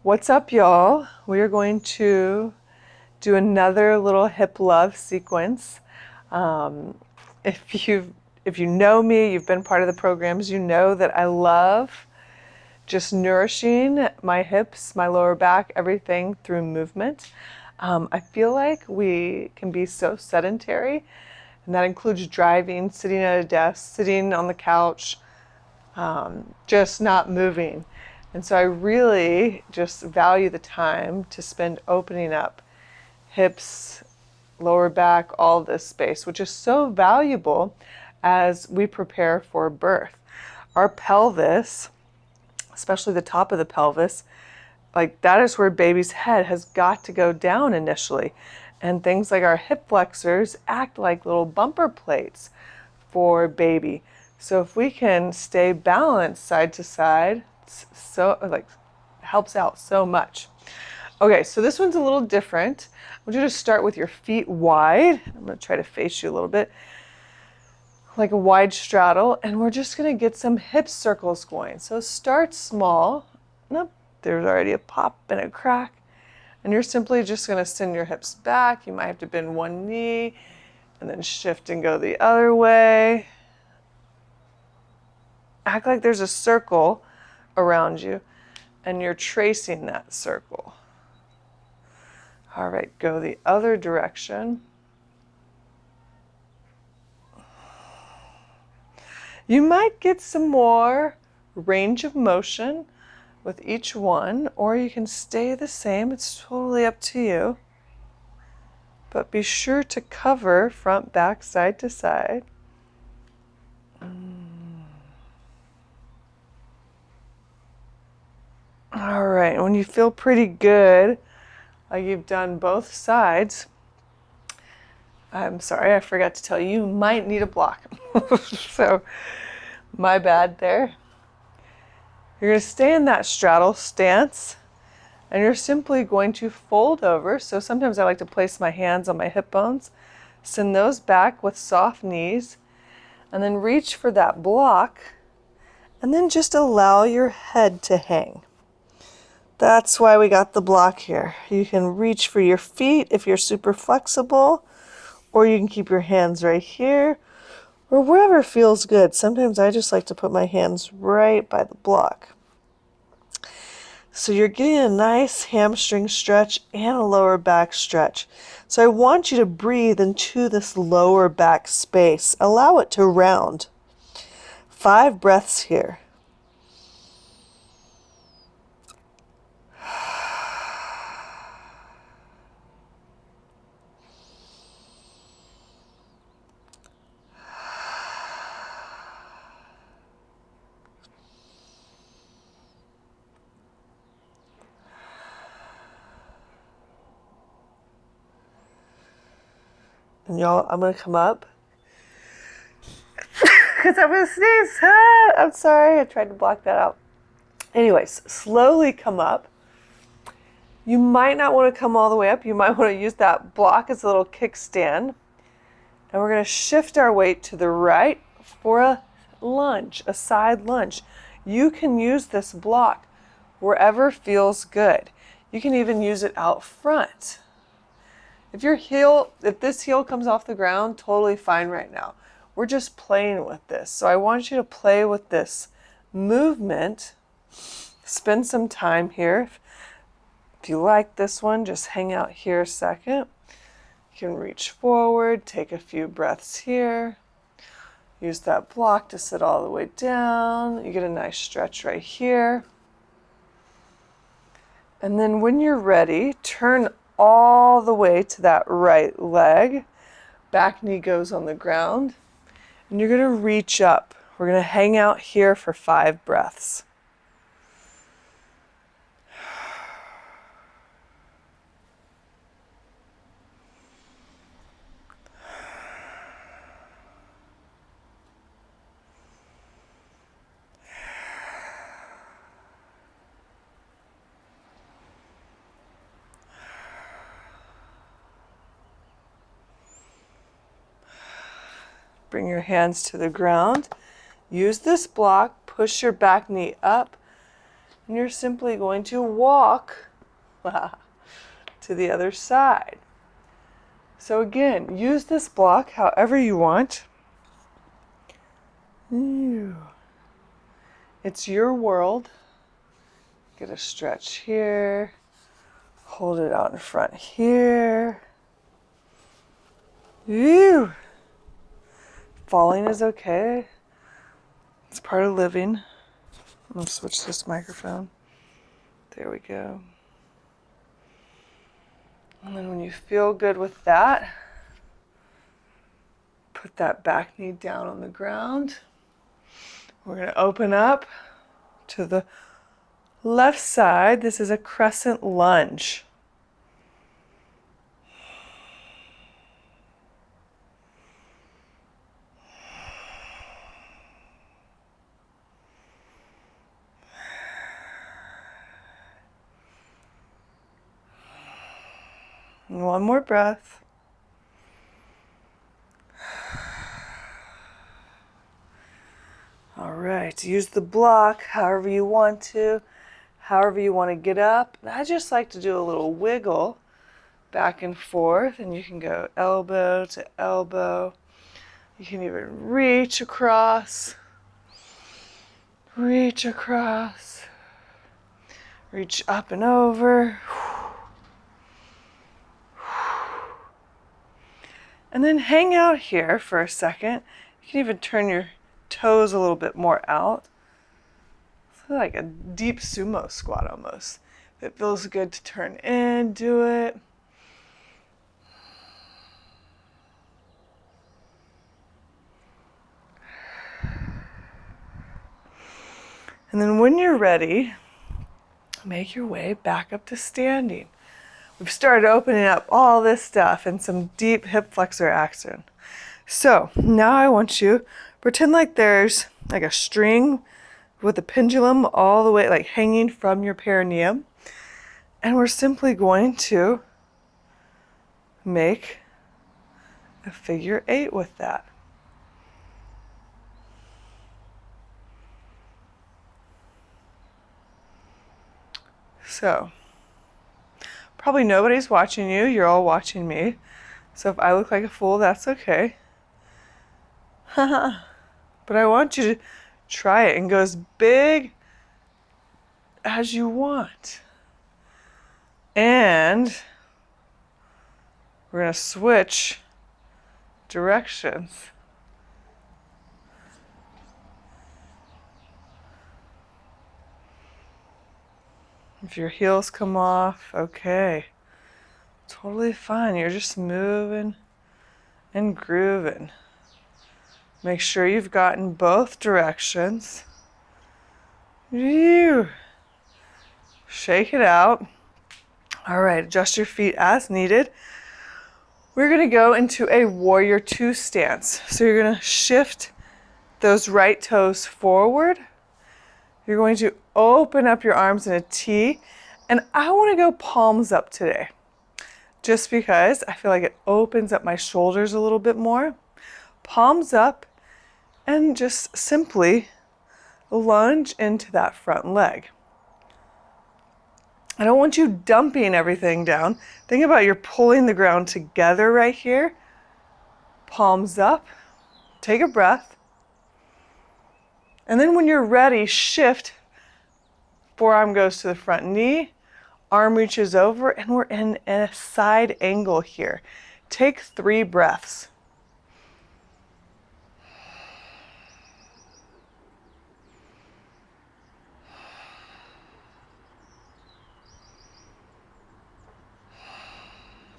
What's up, y'all? We are going to do another little hip love sequence. Um, if you know me, you've been part of the programs, you know that I love just nourishing my hips, my lower back, everything through movement. I feel like we can be so sedentary, and that includes driving, sitting at a desk, sitting on the couch, just not moving. And so I really just value the time to spend opening up hips, lower back, all this space, which is so valuable as we prepare for birth. Our pelvis, especially the top of the pelvis, like that is where baby's head has got to go down initially. And things like our hip flexors act like little bumper plates for baby. So if we can stay balanced side to side, so like helps out so much. Okay, so this one's a little different. I want you to start with your feet wide. I'm going to try to face you a little bit, like a wide straddle, and we're just going to get some hip circles going. So start small. Nope, there's already a pop and a crack. And you're simply just going to send your hips back. You might have to bend one knee and then shift and go the other way. Act like there's a circle around you and you're tracing that circle. All right, go the other direction. You might get some more range of motion with each one, or you can stay the same. It's totally up to you. But be sure to cover front, back, side to side. All right, when you feel pretty good, like you've done both sides, I'm sorry, I forgot to tell you, you might need a block. So, my bad there. You're going to stay in that straddle stance, and you're simply going to fold over. So sometimes I like to place my hands on my hip bones, send those back with soft knees, and then reach for that block, and then just allow your head to hang. That's why we got the block here. You can reach for your feet if you're super flexible, or you can keep your hands right here, or wherever feels good. Sometimes I just like to put my hands right by the block. So you're getting a nice hamstring stretch and a lower back stretch. So I want you to breathe into this lower back space. Allow it to round. 5 breaths here. And y'all, I'm going to come up because I'm going to sneeze. I'm sorry. I tried to block that out. Anyways, slowly come up. You might not want to come all the way up. You might want to use that block as a little kickstand. And we're going to shift our weight to the right for a lunge, a side lunge. You can use this block wherever feels good. You can even use it out front. If this heel comes off the ground, totally fine right now. We're just playing with this. So I want you to play with this movement. Spend some time here. If you like this one, just hang out here a second. You can reach forward, take a few breaths here. Use that block to sit all the way down. You get a nice stretch right here. And then when you're ready, turn all the way to that right leg. Back knee goes on the ground. And you're going to reach up. We're going to hang out here for 5 breaths. Bring your hands to the ground. Use this block, push your back knee up, And you're simply going to walk to the other side. So again, use this block however you want. It's your world. Get a stretch here. Hold it out in front here. Ew. Falling is okay. It's part of living. I'm going to switch this microphone. There we go. And then when you feel good with that, put that back knee down on the ground. We're going to open up to the left side. This is a crescent lunge. And one more breath. All right, use the block however you want to, however you want to get up. I just like to do a little wiggle back and forth, and you can go elbow to elbow. You can even reach across, reach up and over. And then hang out here for a second. You can even turn your toes a little bit more out. It's like a deep sumo squat almost. If it feels good to turn in, do it. And then when you're ready, make your way back up to standing. We've started opening up all this stuff and some deep hip flexor action. So now I want you to pretend like there's like a string with a pendulum all the way like hanging from your perineum. And we're simply going to make a figure 8 with that. So probably nobody's watching you. You're all watching me. So if I look like a fool, that's okay. But I want you to try it and go as big as you want. And we're going to switch directions. If your heels come off, okay. Totally fine. You're just moving and grooving. Make sure you've gotten both directions. Shake it out. All right, adjust your feet as needed. We're going to go into a warrior 2 stance. So you're going to shift those right toes forward. You're going to open up your arms in a T. And I want to go palms up today, just because I feel like it opens up my shoulders a little bit more. Palms up, and just simply lunge into that front leg. I don't want you dumping everything down. Think about you're pulling the ground together right here. Palms up. Take a breath. And then when you're ready, shift. Forearm goes to the front knee. Arm reaches over, and we're in a side angle here. Take 3 breaths.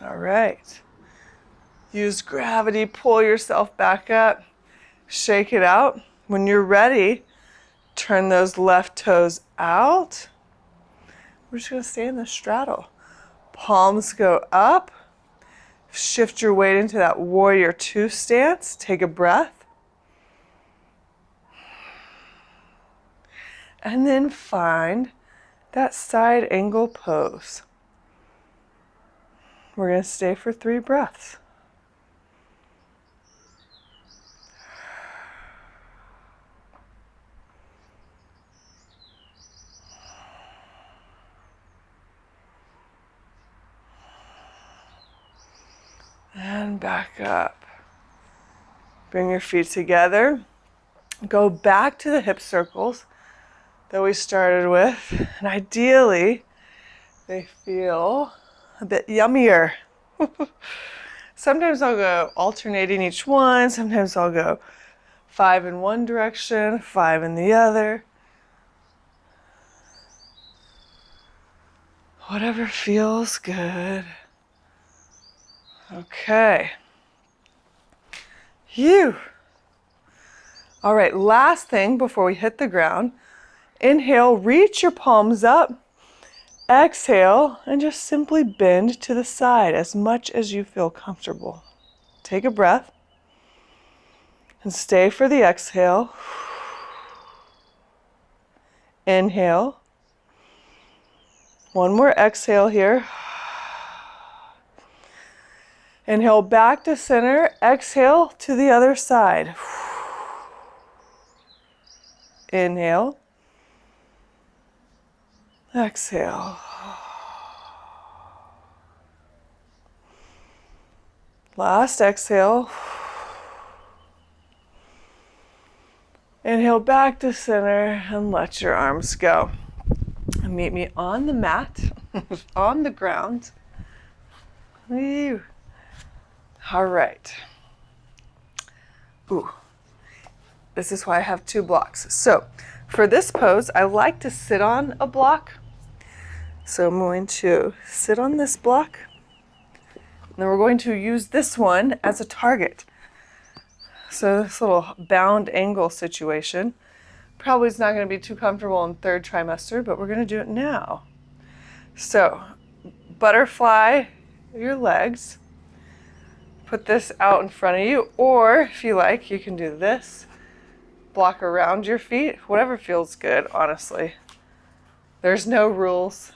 All right. Use gravity, pull yourself back up, shake it out. When you're ready, turn those left toes out. We're just going to stay in the straddle. Palms go up. Shift your weight into that warrior 2 stance. Take a breath. And then find that side angle pose. We're going to stay for 3 breaths. And back up. Bring your feet together. Go back to the hip circles that we started with. And ideally, they feel a bit yummier. Sometimes I'll go alternating each one. Sometimes I'll go 5 in one direction, 5 in the other. Whatever feels good. Okay. Phew. All right, last thing before we hit the ground. Inhale, reach your palms up. Exhale, and just simply bend to the side as much as you feel comfortable. Take a breath and stay for the exhale. Inhale. One more exhale here. Inhale back to center. Exhale to the other side. Inhale. Exhale. Last exhale. Inhale back to center and let your arms go. And meet me on the mat, on the ground. Whew. All right. Ooh. This is why I have 2 blocks. So for this pose, I like to sit on a block. So I'm going to sit on this block. And then we're going to use this one as a target. So this little bound angle situation probably is not going to be too comfortable in 3rd trimester, but we're going to do it now. So butterfly your legs. Put this out in front of you, or if you like, you can do this. Block around your feet, whatever feels good, honestly. There's no rules.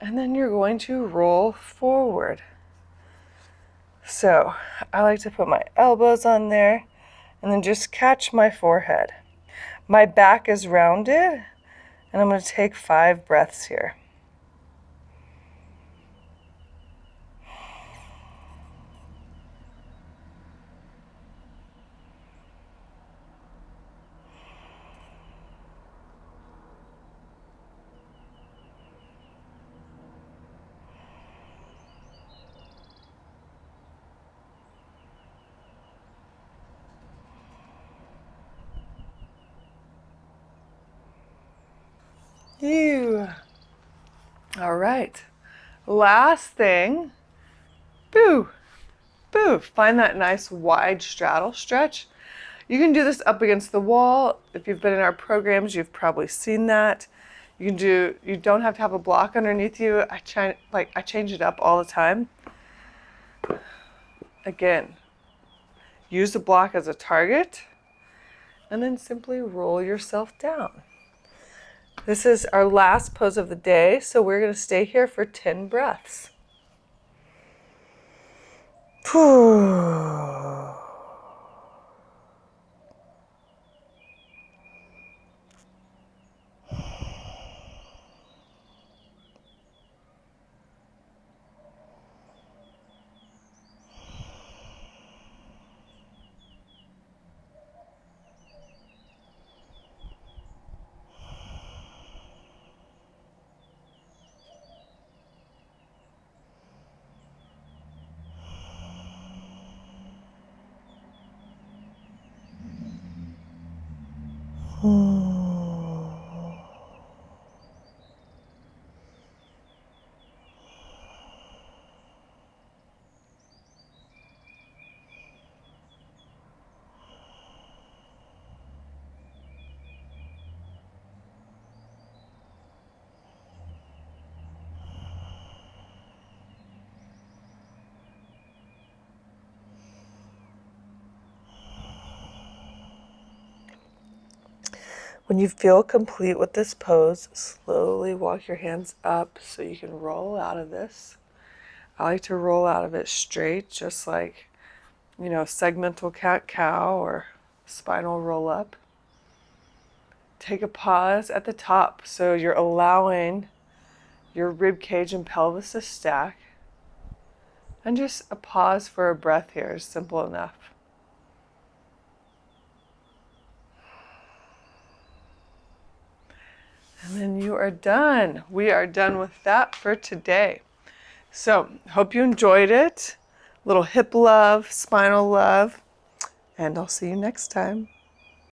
And then you're going to roll forward. So I like to put my elbows on there and then just catch my forehead. My back is rounded, and I'm going to take 5 breaths here. All right. Last thing. Boo. Boo. Find that nice wide straddle stretch. You can do this up against the wall. If you've been in our programs, you've probably seen that. You don't have to have a block underneath you. I change it up all the time. Again, use the block as a target and then simply roll yourself down. This is our last pose of the day, so we're going to stay here for 10 breaths. When you feel complete with this pose, slowly walk your hands up so you can roll out of this. I like to roll out of it straight, just like, segmental cat-cow or spinal roll-up. Take a pause at the top so you're allowing your rib cage and pelvis to stack. And just a pause for a breath here is simple enough. And then you are done. We are done with that for today. So, hope you enjoyed it. Little hip love, spinal love, and I'll see you next time.